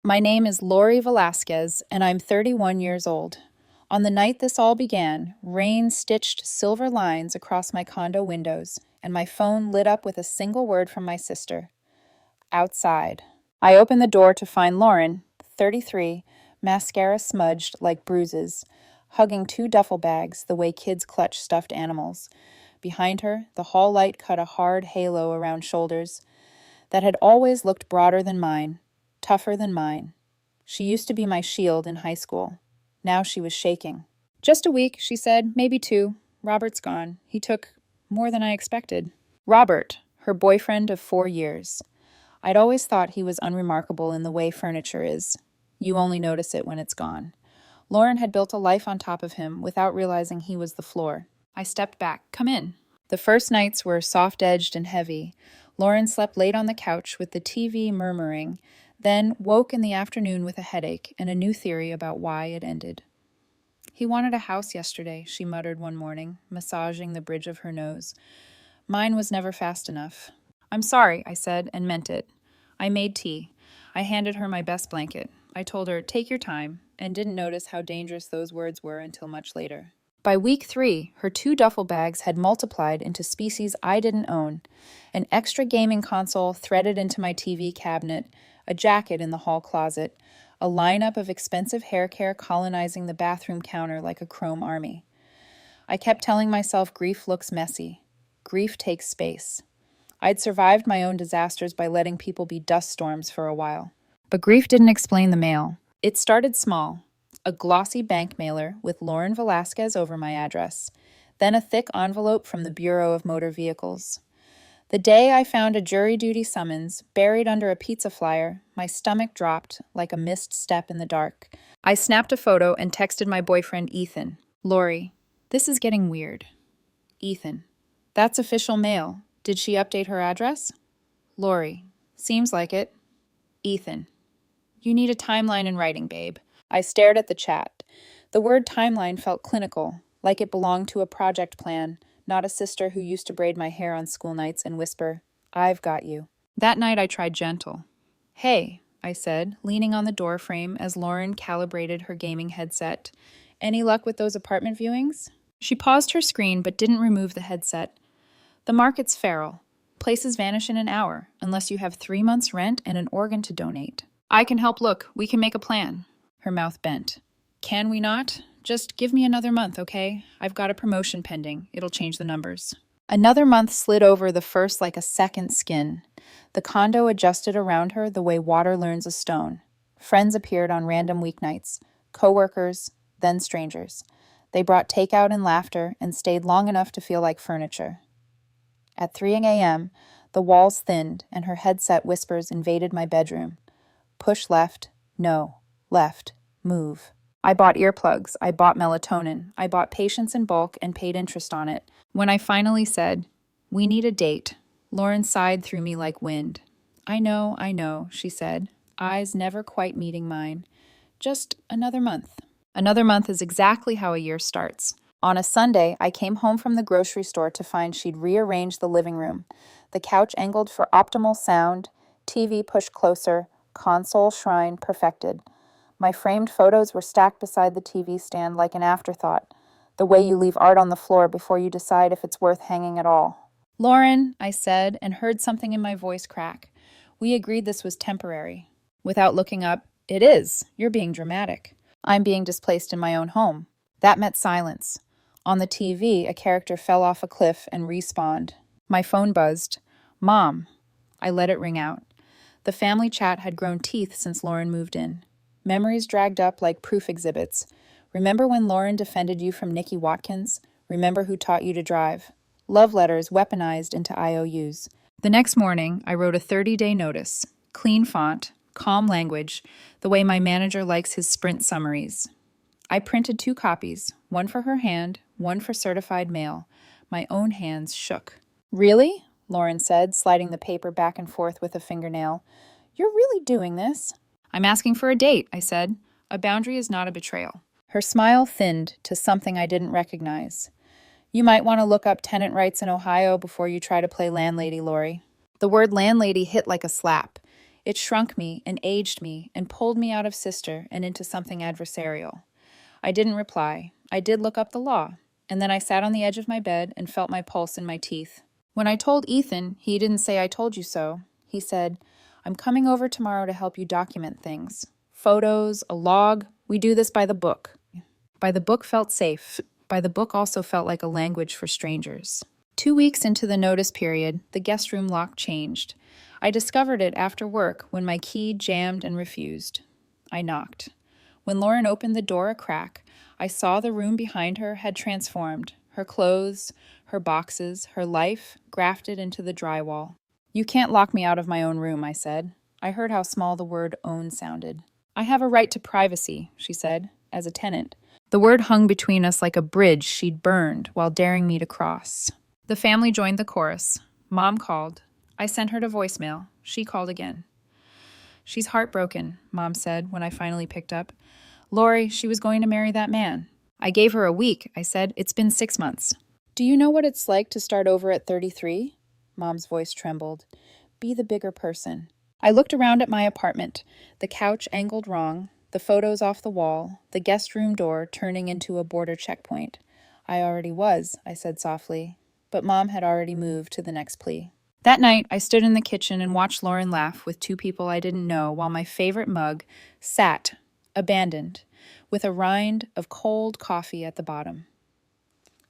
My name is Lori Velasquez, and I'm 31 years old. On the night this all began, rain stitched silver lines across my condo windows, and my phone lit up with a single word from my sister: outside. I opened the door to find Lauren, 33, mascara smudged like bruises, hugging two duffel bags the way kids clutch stuffed animals. Behind her, the hall light cut a hard halo around shoulders that had always looked broader than mine, tougher than mine. She used to be my shield in high school. Now she was shaking. Just a week, she said, maybe two. Robert's gone. He took more than I expected. Robert, her boyfriend of 4 years. I'd always thought he was unremarkable in the way furniture is. You only notice it when it's gone. Lauren had built a life on top of him without realizing he was the floor. I stepped back. Come in. The first nights were soft-edged and heavy. Lauren slept late on the couch with the TV murmuring, then woke in the afternoon with a headache and a new theory about why it ended. He wanted a house yesterday, she muttered one morning, massaging the bridge of her nose. Mine was never fast enough. I'm sorry, I said, and meant it. I made tea. I handed her my best blanket. I told her, take your time, and didn't notice how dangerous those words were until much later. By week 3, her 2 duffel bags had multiplied into species I didn't own: an extra gaming console threaded into my TV cabinet, a jacket in the hall closet, a lineup of expensive hair care colonizing the bathroom counter like a chrome army. I kept telling myself grief looks messy. Grief takes space. I'd survived my own disasters by letting people be dust storms for a while. But grief didn't explain the mail. It started small. A glossy bank mailer with Lauren Velasquez over my address, then a thick envelope from the Bureau of Motor Vehicles. The day I found a jury duty summons buried under a pizza flyer, my stomach dropped like a missed step in the dark. I snapped a photo and texted my boyfriend Ethan. Lori, this is getting weird. Ethan, that's official mail. Did she update her address? Lori, seems like it. Ethan, you need a timeline in writing, babe. I stared at the chat. The word timeline felt clinical, like it belonged to a project plan, not a sister who used to braid my hair on school nights and whisper, I've got you. That night I tried gentle. Hey, I said, leaning on the door frame as Lauren calibrated her gaming headset. Any luck with those apartment viewings? She paused her screen but didn't remove the headset. The market's feral. Places vanish in an hour, unless you have 3 months' rent and an organ to donate. I can help look. We can make a plan. Her mouth bent. Can we not? Just give me another month, okay? I've got a promotion pending. It'll change the numbers. Another month slid over the first like a second skin. The condo adjusted around her the way water learns a stone. Friends appeared on random weeknights. Coworkers, then strangers. They brought takeout and laughter and stayed long enough to feel like furniture. At 3 a.m., the walls thinned and her headset whispers invaded my bedroom. Push left, no. Left, move. I bought earplugs, I bought melatonin, I bought patience in bulk and paid interest on it. When I finally said, we need a date, Lauren sighed through me like wind. I know, she said, eyes never quite meeting mine. Just another month. Another month is exactly how a year starts. On a Sunday, I came home from the grocery store to find she'd rearranged the living room. The couch angled for optimal sound, TV pushed closer, console shrine perfected. My framed photos were stacked beside the TV stand like an afterthought, the way you leave art on the floor before you decide if it's worth hanging at all. Lauren, I said, and heard something in my voice crack. We agreed this was temporary. Without looking up, it is. You're being dramatic. I'm being displaced in my own home. That meant silence. On the TV, a character fell off a cliff and respawned. My phone buzzed. Mom. I let it ring out. The family chat had grown teeth since Lauren moved in. Memories dragged up like proof exhibits. Remember when Lauren defended you from Nikki Watkins? Remember who taught you to drive? Love letters weaponized into IOUs. The next morning, I wrote a 30-day notice. Clean font, calm language, the way my manager likes his sprint summaries. I printed 2 copies, one for her hand, one for certified mail. My own hands shook. Really? Lauren said, sliding the paper back and forth with a fingernail. You're really doing this? I'm asking for a date, I said. A boundary is not a betrayal. Her smile thinned to something I didn't recognize. You might want to look up tenant rights in Ohio before you try to play landlady, Lori. The word landlady hit like a slap. It shrunk me and aged me and pulled me out of sister and into something adversarial. I didn't reply. I did look up the law, and then I sat on the edge of my bed and felt my pulse in my teeth. When I told Ethan, he didn't say I told you so. He said, I'm coming over tomorrow to help you document things. Photos, a log. We do this by the book. By the book felt safe. By the book also felt like a language for strangers. 2 weeks into the notice period, the guest room lock changed. I discovered it after work when my key jammed and refused. I knocked. When Lauren opened the door a crack, I saw the room behind her had transformed. Her clothes, her boxes, her life grafted into the drywall. You can't lock me out of my own room, I said. I heard how small the word own sounded. I have a right to privacy, she said, as a tenant. The word hung between us like a bridge she'd burned while daring me to cross. The family joined the chorus. Mom called. I sent her to voicemail. She called again. She's heartbroken, Mom said when I finally picked up. Lori, she was going to marry that man. I gave her a week, I said. It's been 6 months. Do you know what it's like to start over at 33? Mom's voice trembled. Be the bigger person. I looked around at my apartment, the couch angled wrong, the photos off the wall, the guest room door turning into a border checkpoint. I already was, I said softly, but Mom had already moved to the next plea. That night, I stood in the kitchen and watched Lauren laugh with 2 people I didn't know while my favorite mug sat, abandoned, with a rind of cold coffee at the bottom.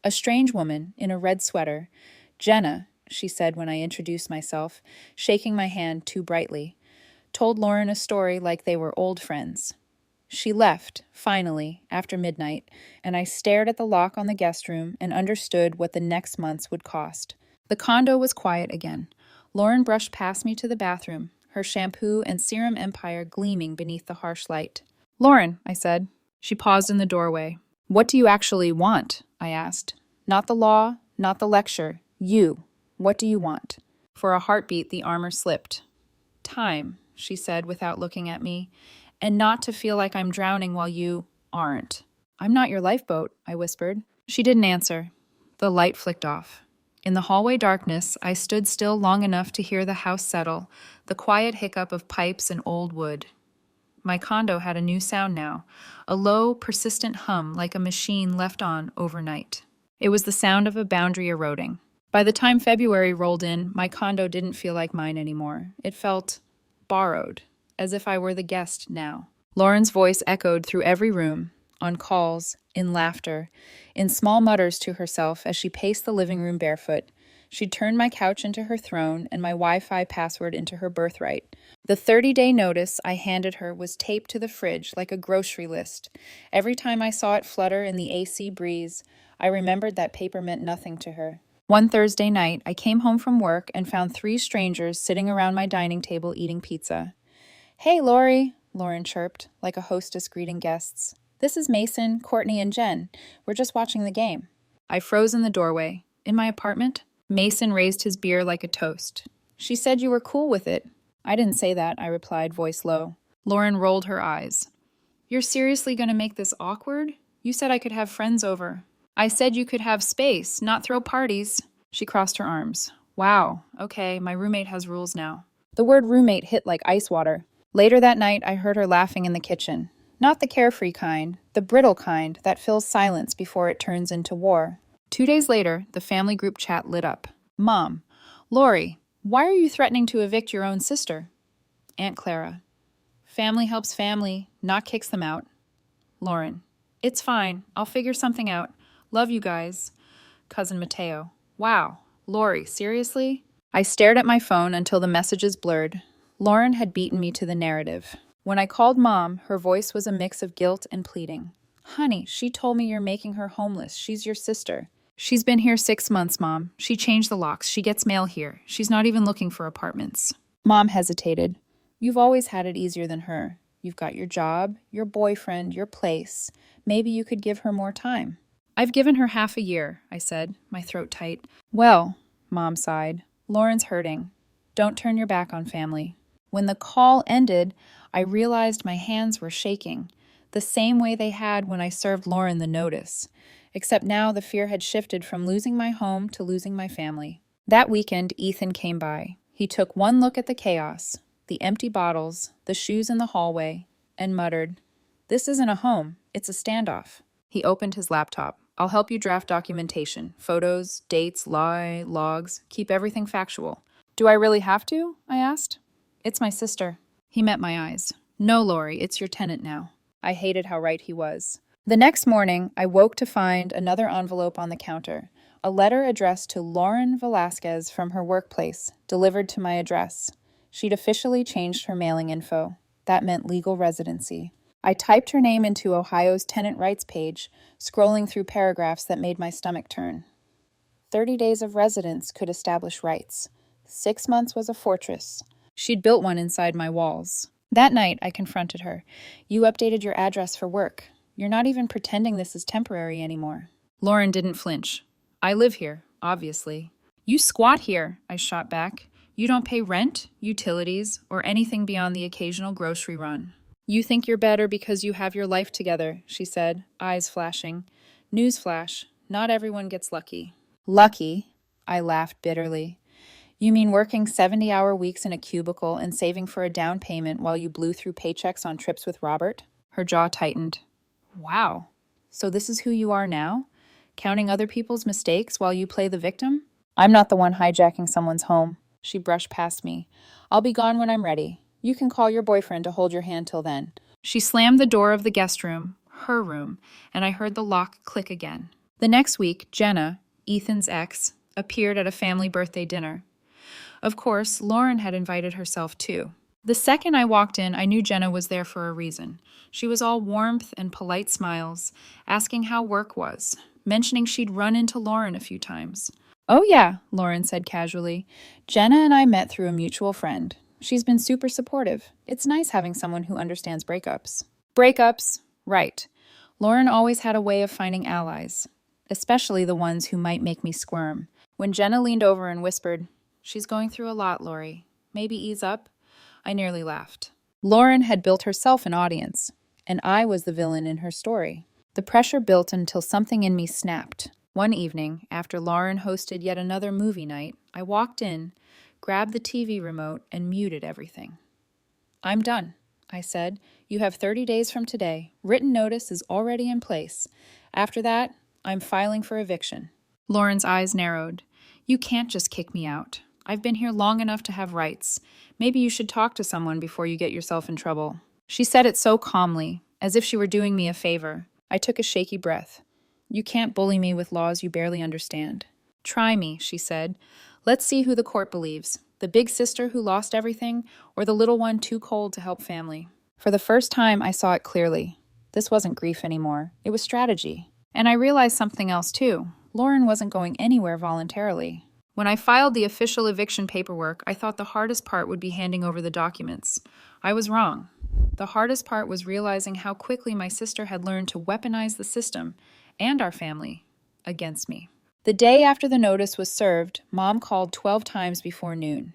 A strange woman in a red sweater, Jenna, she said when I introduced myself, shaking my hand too brightly, told Lauren a story like they were old friends. She left, finally, after midnight, and I stared at the lock on the guest room and understood what the next months would cost. The condo was quiet again. Lauren brushed past me to the bathroom, her shampoo and serum empire gleaming beneath the harsh light. Lauren, I said. She paused in the doorway. What do you actually want? I asked. Not the law, not the lecture. You. What do you want? For a heartbeat, the armor slipped. Time, she said without looking at me, and not to feel like I'm drowning while you aren't. I'm not your lifeboat, I whispered. She didn't answer. The light flicked off. In the hallway darkness, I stood still long enough to hear the house settle, the quiet hiccup of pipes and old wood. My condo had a new sound now, a low, persistent hum like a machine left on overnight. It was the sound of a boundary eroding. By the time February rolled in, my condo didn't feel like mine anymore. It felt borrowed, as if I were the guest now. Lauren's voice echoed through every room, on calls, in laughter, in small mutters to herself as she paced the living room barefoot. She'd turned my couch into her throne and my Wi-Fi password into her birthright. The 30-day notice I handed her was taped to the fridge like a grocery list. Every time I saw it flutter in the AC breeze, I remembered that paper meant nothing to her. One Thursday night, I came home from work and found 3 strangers sitting around my dining table eating pizza. Hey, Lori, Lauren chirped, like a hostess greeting guests. This is Mason, Courtney, and Jen. We're just watching the game. I froze in the doorway. In my apartment? Mason raised his beer like a toast. She said you were cool with it. I didn't say that, I replied, voice low. Lauren rolled her eyes. You're seriously going to make this awkward? You said I could have friends over. I said you could have space, not throw parties. She crossed her arms. Wow, okay, my roommate has rules now. The word roommate hit like ice water. Later that night, I heard her laughing in the kitchen. Not the carefree kind, the brittle kind that fills silence before it turns into war. 2 days later, the family group chat lit up. Mom, Lori, why are you threatening to evict your own sister? Aunt Clara. Family helps family, not kicks them out. Lauren. It's fine. I'll figure something out. Love you guys. Cousin Mateo. Wow. Lori, seriously? I stared at my phone until the messages blurred. Lauren had beaten me to the narrative. When I called Mom, her voice was a mix of guilt and pleading. Honey, she told me you're making her homeless. She's your sister. She's been here 6 months, Mom. She changed the locks. She gets mail here. She's not even looking for apartments. Mom hesitated. You've always had it easier than her. You've got your job, your boyfriend, your place. Maybe you could give her more time. I've given her half a year, I said, my throat tight. Well, Mom sighed, Lauren's hurting. Don't turn your back on family. When the call ended, I realized my hands were shaking, the same way they had when I served Lauren the notice. Except now the fear had shifted from losing my home to losing my family. That weekend, Ethan came by. He took one look at the chaos, the empty bottles, the shoes in the hallway, and muttered, "This isn't a home, it's a standoff." He opened his laptop. "I'll help you draft documentation, photos, dates, logs, keep everything factual." "Do I really have to?" I asked. "It's my sister." He met my eyes. "No, Lori, it's your tenant now." I hated how right he was. The next morning, I woke to find another envelope on the counter, a letter addressed to Lauren Velasquez from her workplace, delivered to my address. She'd officially changed her mailing info. That meant legal residency. I typed her name into Ohio's tenant rights page, scrolling through paragraphs that made my stomach turn. 30 days of residence could establish rights. 6 months was a fortress. She'd built one inside my walls. That night, I confronted her. "You updated your address for work. You're not even pretending this is temporary anymore." Lauren didn't flinch. "I live here, obviously." "You squat here," I shot back. "You don't pay rent, utilities, or anything beyond the occasional grocery run." "You think you're better because you have your life together," she said, eyes flashing. "Newsflash, not everyone gets lucky." "Lucky?" I laughed bitterly. "You mean working 70-hour weeks in a cubicle and saving for a down payment while you blew through paychecks on trips with Robert?" Her jaw tightened. "Wow. So this is who you are now? Counting other people's mistakes while you play the victim?" "I'm not the one hijacking someone's home." She brushed past me. "I'll be gone when I'm ready. You can call your boyfriend to hold your hand till then." She slammed the door of the guest room, her room, and I heard the lock click again. The next week, Jenna, Ethan's ex, appeared at a family birthday dinner. Of course, Lauren had invited herself too. The second I walked in, I knew Jenna was there for a reason. She was all warmth and polite smiles, asking how work was, mentioning she'd run into Lauren a few times. "Oh yeah," Lauren said casually. "Jenna and I met through a mutual friend. She's been super supportive. It's nice having someone who understands breakups." Breakups, right. Lauren always had a way of finding allies, especially the ones who might make me squirm. When Jenna leaned over and whispered, "She's going through a lot, Lori. Maybe ease up," I nearly laughed. Lauren had built herself an audience, and I was the villain in her story. The pressure built until something in me snapped. One evening, after Lauren hosted yet another movie night, I walked in, grabbed the TV remote, and muted everything. "I'm done," I said. "You have 30 days from today. Written notice is already in place. After that, I'm filing for eviction." Lauren's eyes narrowed. "You can't just kick me out. I've been here long enough to have rights. Maybe you should talk to someone before you get yourself in trouble." She said it so calmly, as if she were doing me a favor. I took a shaky breath. "You can't bully me with laws you barely understand." "Try me," she said. "Let's see who the court believes. The big sister who lost everything, or the little one too cold to help family." For the first time, I saw it clearly. This wasn't grief anymore. It was strategy. And I realized something else too. Lauren wasn't going anywhere voluntarily. When I filed the official eviction paperwork, I thought the hardest part would be handing over the documents. I was wrong. The hardest part was realizing how quickly my sister had learned to weaponize the system and our family against me. The day after the notice was served, Mom called 12 times before noon.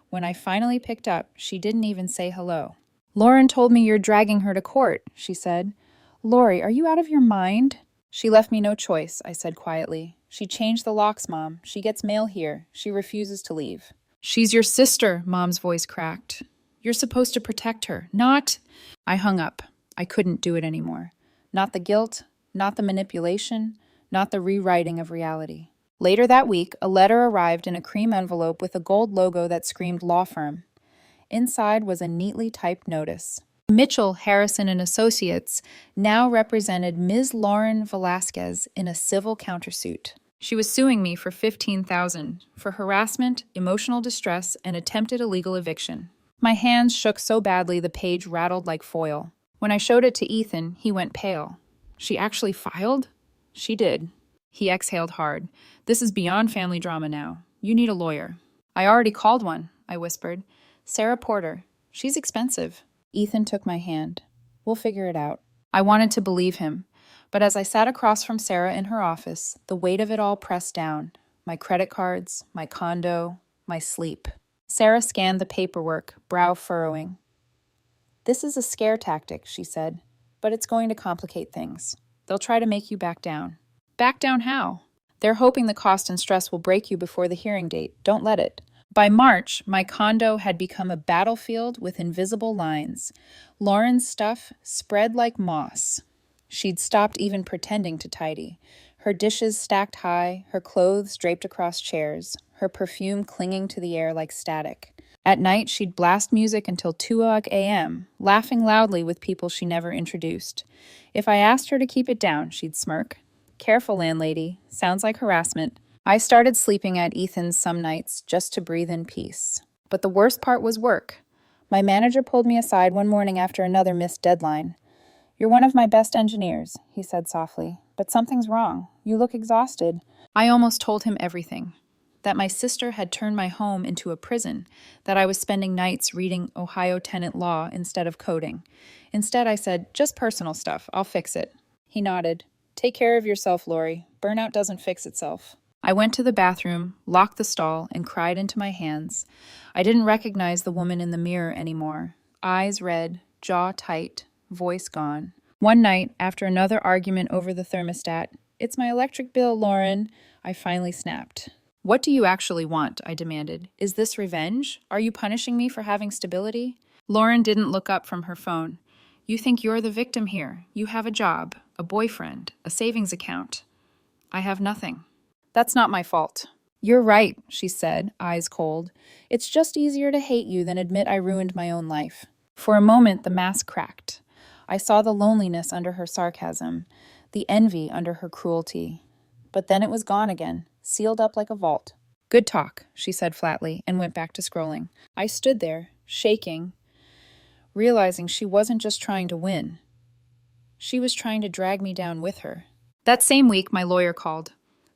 When I finally picked up, she didn't even say hello. "Lauren told me you're dragging her to court," she said. "Lori, are you out of your mind?" "She left me no choice," I said quietly. "She changed the locks, Mom. She gets mail here. She refuses to leave." "She's your sister," Mom's voice cracked. "You're supposed to protect her, not—" I hung up. I couldn't do it anymore. Not the guilt, not the manipulation, not the rewriting of reality. Later that week, a letter arrived in a cream envelope with a gold logo that screamed law firm. Inside was a neatly typed notice. Mitchell, Harrison and Associates now represented Ms. Lauren Velasquez in a civil countersuit. She was suing me for $15,000 for harassment, emotional distress, and attempted illegal eviction. My hands shook so badly the page rattled like foil. When I showed it to Ethan, he went pale. "She actually filed?" "She did." He exhaled hard. "This is beyond family drama now. You need a lawyer." "I already called one," I whispered. "Sarah Porter. She's expensive." Ethan took my hand. "We'll figure it out." I wanted to believe him, but as I sat across from Sarah in her office, the weight of it all pressed down. My credit cards, my condo, my sleep. Sarah scanned the paperwork, brow furrowing. "This is a scare tactic," she said, "but it's going to complicate things. They'll try to make you back down." "Back down how?" "They're hoping the cost and stress will break you before the hearing date. Don't let it. By March, my condo had become a battlefield with invisible lines. Lauren's stuff spread like moss. She'd stopped even pretending to tidy. Her dishes stacked high, her clothes draped across chairs, her perfume clinging to the air like static. At night, she'd blast music until 2 a.m., laughing loudly with people she never introduced. If I asked her to keep it down, she'd smirk. Careful, landlady. Sounds like harassment. I started sleeping at Ethan's some nights just to breathe in peace. But the worst part was work. My manager pulled me aside one morning after another missed deadline. "You're one of my best engineers," he said softly, "but something's wrong. You look exhausted." I almost told him everything. That my sister had turned my home into a prison, that I was spending nights reading Ohio tenant law instead of coding. Instead, I said, "Just personal stuff. I'll fix it." He nodded. "Take care of yourself, Lori. Burnout doesn't fix itself." I went to the bathroom, locked the stall, and cried into my hands. I didn't recognize the woman in the mirror anymore. Eyes red, jaw tight, voice gone. One night, after another argument over the thermostat, "It's my electric bill, Lauren," I finally snapped. "What do you actually want?" I demanded. "Is this revenge? Are you punishing me for having stability?" Lauren didn't look up from her phone. "You think you're the victim here. You have a job, a boyfriend, a savings account. I have nothing. That's not my fault." "You're right," she said, eyes cold. "It's just easier to hate you than admit I ruined my own life." For a moment, the mask cracked. I saw the loneliness under her sarcasm, the envy under her cruelty. But then it was gone again, sealed up like a vault. "Good talk," she said flatly, and went back to scrolling. I stood there, shaking, realizing she wasn't just trying to win. She was trying to drag me down with her. That same week, my lawyer called.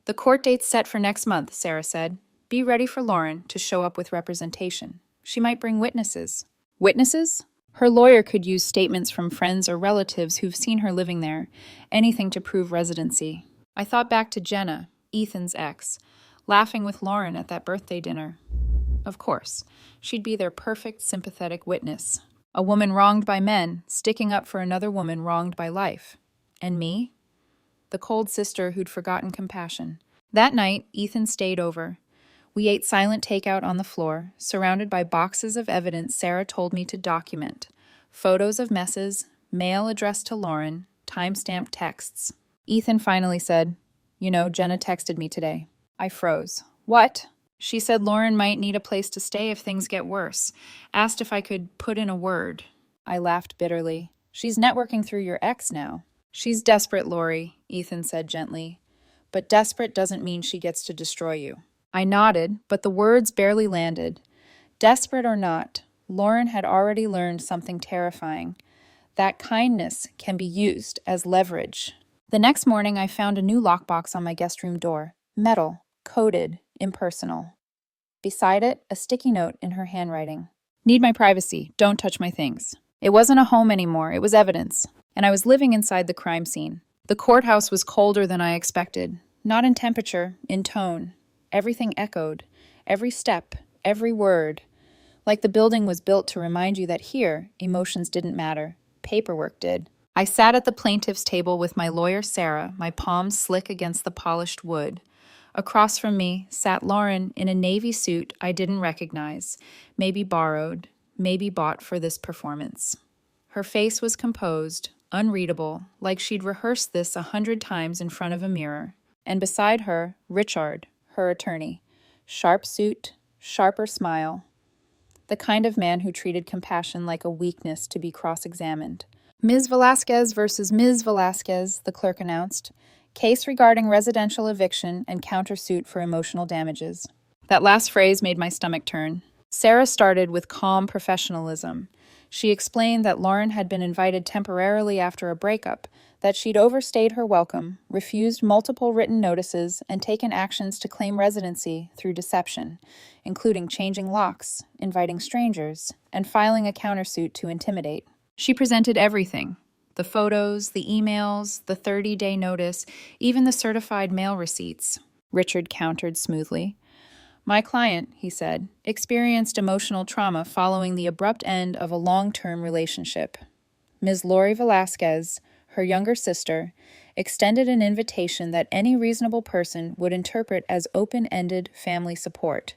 "The court date's set for next month," Sarah said. "Be ready for Lauren to show up with representation. She might bring witnesses." Witnesses? Her lawyer could use statements from friends or relatives who've seen her living there, anything to prove residency. I thought back to Jenna, Ethan's ex, laughing with Lauren at that birthday dinner. Of course, she'd be their perfect sympathetic witness. A woman wronged by men, sticking up for another woman wronged by life. And me? The cold sister who'd forgotten compassion. That night, Ethan stayed over. We ate silent takeout on the floor, surrounded by boxes of evidence Sarah told me to document. Photos of messes, mail addressed to Lauren, time-stamped texts. Ethan finally said, "You know, Jenna texted me today." I froze. "What?" "She said Lauren might need a place to stay if things get worse. Asked if I could put in a word." I laughed bitterly. "She's networking through your ex now." "She's desperate, Lori," Ethan said gently. "But desperate doesn't mean she gets to destroy you." I nodded, but the words barely landed. Desperate or not, Lauren had already learned something terrifying. That kindness can be used as leverage. The next morning, I found a new lockbox on my guest room door. Metal, coded, impersonal. Beside it, a sticky note in her handwriting. "Need my privacy. Don't touch my things." It wasn't a home anymore. It was evidence. And I was living inside the crime scene. The courthouse was colder than I expected. Not in temperature, in tone. Everything echoed. Every step, every word. Like the building was built to remind you that here, emotions didn't matter. Paperwork did. I sat at the plaintiff's table with my lawyer, Sarah, my palms slick against the polished wood. Across from me sat Lauren in a navy suit I didn't recognize, maybe borrowed, maybe bought for this performance. Her face was composed, unreadable, like she'd rehearsed this 100 times in front of a mirror. And beside her, Richard, her attorney. Sharp suit, sharper smile. The kind of man who treated compassion like a weakness to be cross-examined. "Ms. Velasquez versus Ms. Velasquez," the clerk announced. "Case regarding residential eviction and countersuit for emotional damages." That last phrase made my stomach turn. Sarah started with calm professionalism. She explained that Lauren had been invited temporarily after a breakup, that she'd overstayed her welcome, refused multiple written notices, and taken actions to claim residency through deception, including changing locks, inviting strangers, and filing a countersuit to intimidate. She presented everything: the photos, the emails, the 30-day notice, even the certified mail receipts. Richard countered smoothly. "My client," he said, "experienced emotional trauma following the abrupt end of a long-term relationship. Ms. Lori Velasquez, her younger sister, extended an invitation that any reasonable person would interpret as open-ended family support.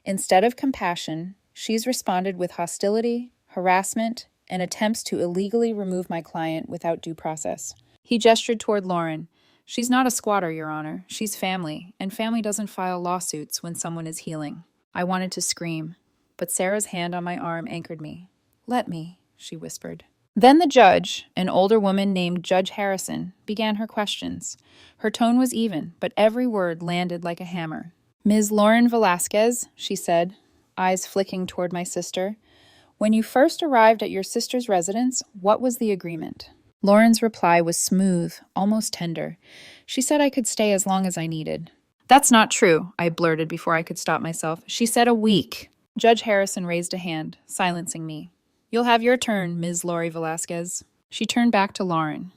Instead of compassion, she's responded with hostility, harassment, and attempts to illegally remove my client without due process. He gestured toward Lauren. She's not a squatter, Your Honor. She's family, and family doesn't file lawsuits when someone is healing. I wanted to scream, but Sarah's hand on my arm anchored me. Let me, she whispered. Then the judge, an older woman named Judge Harrison, began her questions. Her tone was even, but every word landed like a hammer. Ms. Lauren Velasquez, she said, eyes flicking toward my sister. When you first arrived at your sister's residence, what was the agreement? Lauren's reply was smooth, almost tender. She said I could stay as long as I needed. That's not true, I blurted before I could stop myself. She said a week. Judge Harrison raised a hand, silencing me. You'll have your turn, Ms. Lori Velasquez. She turned back to Lauren.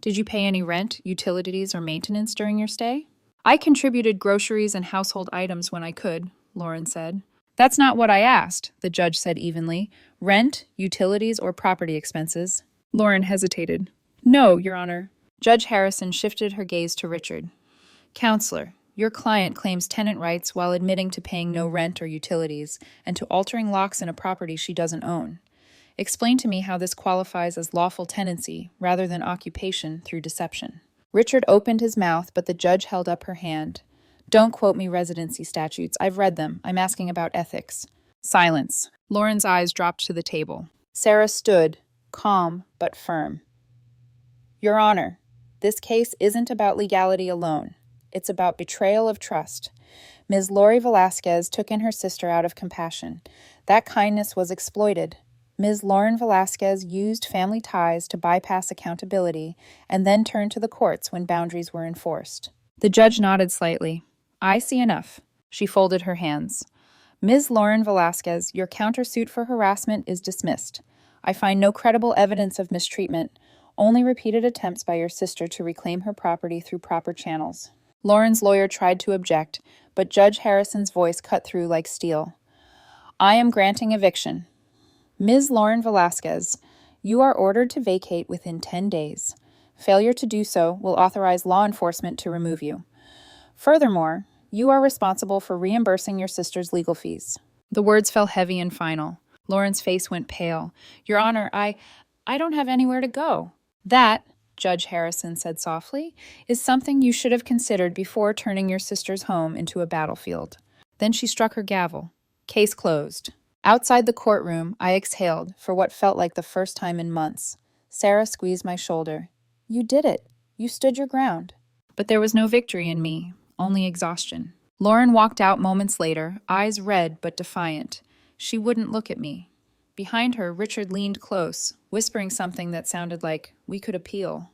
Did you pay any rent, utilities, or maintenance during your stay? I contributed groceries and household items when I could, Lauren said. That's not what I asked, the judge said evenly. Rent, utilities, or property expenses? Lauren hesitated. No, Your Honor. Judge Harrison shifted her gaze to Richard. Counselor, your client claims tenant rights while admitting to paying no rent or utilities and to altering locks in a property she doesn't own. Explain to me how this qualifies as lawful tenancy rather than occupation through deception. Richard opened his mouth, but the judge held up her hand. Don't quote me residency statutes. I've read them. I'm asking about ethics. Silence. Lauren's eyes dropped to the table. Sarah stood, calm but firm. Your Honor, this case isn't about legality alone. It's about betrayal of trust. Ms. Lori Velasquez took in her sister out of compassion. That kindness was exploited. Ms. Lauren Velasquez used family ties to bypass accountability and then turned to the courts when boundaries were enforced. The judge nodded slightly. I see enough. She folded her hands. Ms. Lauren Velasquez, your countersuit for harassment is dismissed. I find no credible evidence of mistreatment, only repeated attempts by your sister to reclaim her property through proper channels. Lauren's lawyer tried to object, but Judge Harrison's voice cut through like steel. I am granting eviction. Ms. Lauren Velasquez, you are ordered to vacate within 10 days. Failure to do so will authorize law enforcement to remove you. Furthermore, you are responsible for reimbursing your sister's legal fees. The words fell heavy and final. Lauren's face went pale. Your Honor, I don't have anywhere to go. That, Judge Harrison said softly, is something you should have considered before turning your sister's home into a battlefield. Then she struck her gavel. Case closed. Outside the courtroom, I exhaled for what felt like the first time in months. Sarah squeezed my shoulder. You did it. You stood your ground. But there was no victory in me, only exhaustion. Lauren walked out moments later, eyes red but defiant. She wouldn't look at me. Behind her, Richard leaned close, whispering something that sounded like, we could appeal.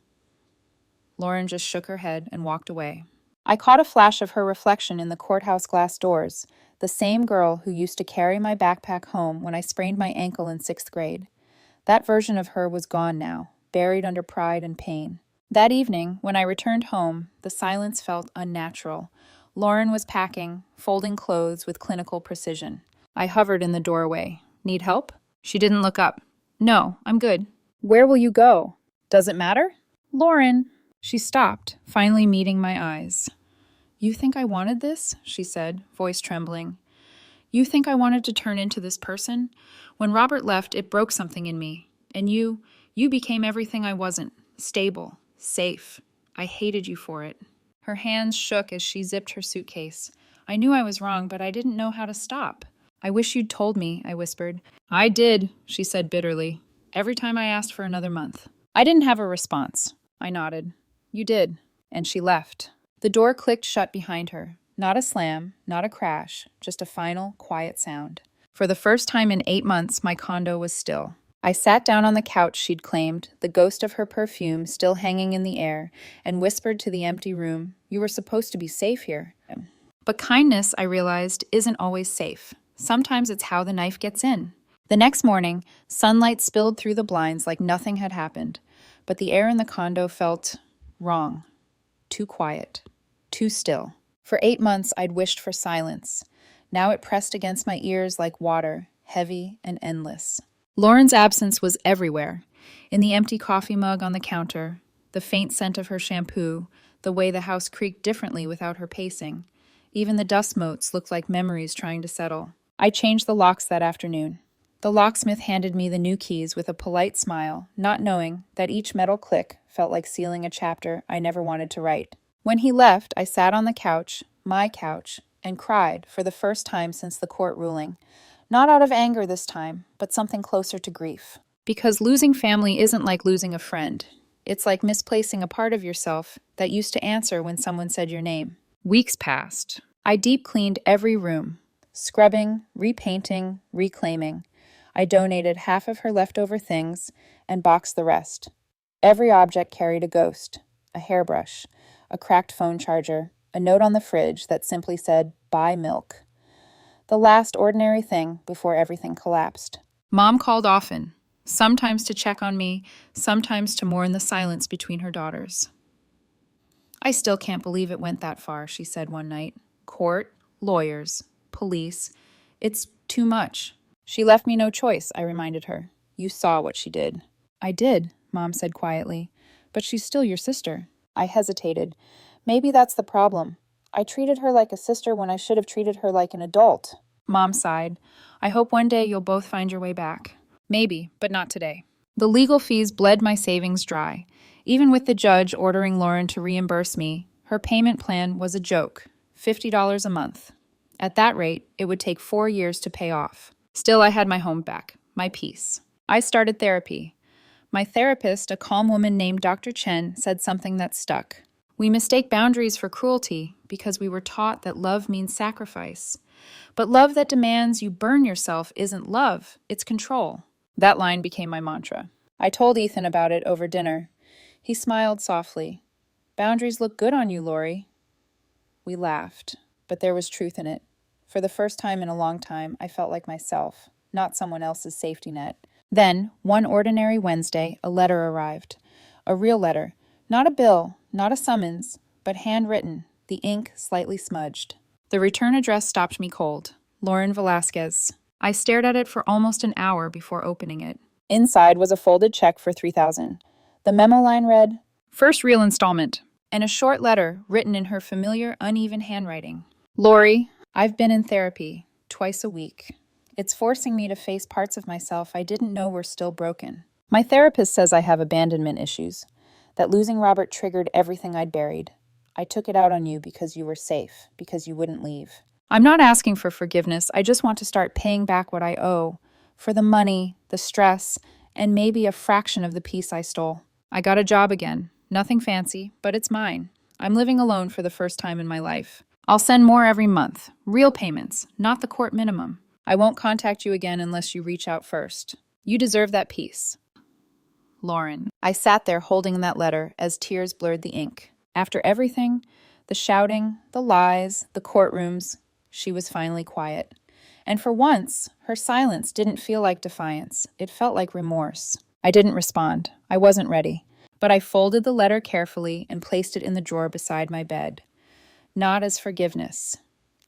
Lauren just shook her head and walked away. I caught a flash of her reflection in the courthouse glass doors, the same girl who used to carry my backpack home when I sprained my ankle in 6th grade. That version of her was gone now, buried under pride and pain. That evening, when I returned home, the silence felt unnatural. Lauren was packing, folding clothes with clinical precision. I hovered in the doorway. Need help? She didn't look up. No, I'm good. Where will you go? Does it matter? Lauren. She stopped, finally meeting my eyes. You think I wanted this? She said, voice trembling. You think I wanted to turn into this person? When Robert left, it broke something in me. And you became everything I wasn't. Stable, safe. I hated you for it. Her hands shook as she zipped her suitcase. I knew I was wrong, but I didn't know how to stop. I wish you'd told me, I whispered. I did, she said bitterly. Every time I asked for another month. I didn't have a response. I nodded. You did. And she left. The door clicked shut behind her. Not a slam, not a crash, just a final, quiet sound. For the first time in 8 months, my condo was still. I sat down on the couch she'd claimed, the ghost of her perfume still hanging in the air, and whispered to the empty room, you were supposed to be safe here. But kindness, I realized, isn't always safe. Sometimes it's how the knife gets in. The next morning, sunlight spilled through the blinds like nothing had happened, but the air in the condo felt wrong. Too quiet. Too still. For 8 months, I'd wished for silence. Now it pressed against my ears like water, heavy and endless. Lauren's absence was everywhere. In the empty coffee mug on the counter, the faint scent of her shampoo, the way the house creaked differently without her pacing. Even the dust motes looked like memories trying to settle. I changed the locks that afternoon. The locksmith handed me the new keys with a polite smile, not knowing that each metal click felt like sealing a chapter I never wanted to write. When he left, I sat on the couch, my couch, and cried for the first time since the court ruling. Not out of anger this time, but something closer to grief. Because losing family isn't like losing a friend. It's like misplacing a part of yourself that used to answer when someone said your name. Weeks passed. I deep cleaned every room, scrubbing, repainting, reclaiming. I donated half of her leftover things and boxed the rest. Every object carried a ghost, a hairbrush, a cracked phone charger, a note on the fridge that simply said, "Buy milk." The last ordinary thing before everything collapsed. Mom called often, sometimes to check on me, sometimes to mourn the silence between her daughters. "I still can't believe it went that far," she said one night. "Court, lawyers, police. It's too much." "She left me no choice," I reminded her. "You saw what she did." "I did," Mom said quietly. "But she's still your sister." I hesitated. Maybe that's the problem. I treated her like a sister when I should have treated her like an adult. Mom sighed. "I hope one day you'll both find your way back." "Maybe, but not today." The legal fees bled my savings dry. Even with the judge ordering Lauren to reimburse me, her payment plan was a joke, $50 a month. At that rate, it would take 4 years to pay off. Still, I had my home back, my peace. I started therapy. My therapist, a calm woman named Dr. Chen, said something that stuck. "We mistake boundaries for cruelty because we were taught that love means sacrifice. But love that demands you burn yourself isn't love, it's control." That line became my mantra. I told Ethan about it over dinner. He smiled softly. "Boundaries look good on you, Lori." We laughed, but there was truth in it. For the first time in a long time, I felt like myself, not someone else's safety net. Then, one ordinary Wednesday, a letter arrived. A real letter. Not a bill, not a summons, but handwritten, the ink slightly smudged. The return address stopped me cold. Lauren Velasquez. I stared at it for almost an hour before opening it. Inside was a folded check for $3,000. The memo line read, "First real installment," and a short letter written in her familiar, uneven handwriting. "Lori, I've been in therapy, twice a week. It's forcing me to face parts of myself I didn't know were still broken. My therapist says I have abandonment issues, that losing Robert triggered everything I'd buried. I took it out on you because you were safe, because you wouldn't leave. I'm not asking for forgiveness, I just want to start paying back what I owe, for the money, the stress, and maybe a fraction of the peace I stole. I got a job again, nothing fancy, but it's mine. I'm living alone for the first time in my life. I'll send more every month, real payments, not the court minimum. I won't contact you again unless you reach out first. You deserve that peace. Lauren." I sat there holding that letter as tears blurred the ink. After everything, the shouting, the lies, the courtrooms, she was finally quiet. And for once, her silence didn't feel like defiance. It felt like remorse. I didn't respond. I wasn't ready. But I folded the letter carefully and placed it in the drawer beside my bed. Not as forgiveness,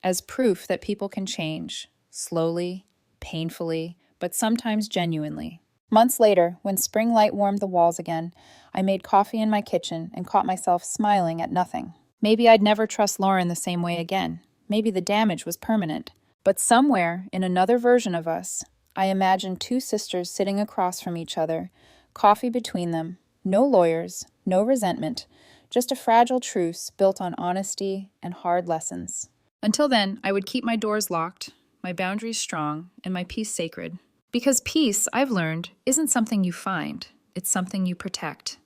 as proof that people can change. Slowly, painfully, but sometimes genuinely. Months later, when spring light warmed the walls again, I made coffee in my kitchen and caught myself smiling at nothing. Maybe I'd never trust Lauren the same way again. Maybe the damage was permanent. But somewhere, in another version of us, I imagined two sisters sitting across from each other, coffee between them, no lawyers, no resentment, just a fragile truce built on honesty and hard lessons. Until then, I would keep my doors locked, my boundaries strong, and my peace sacred. Because peace, I've learned, isn't something you find, it's something you protect.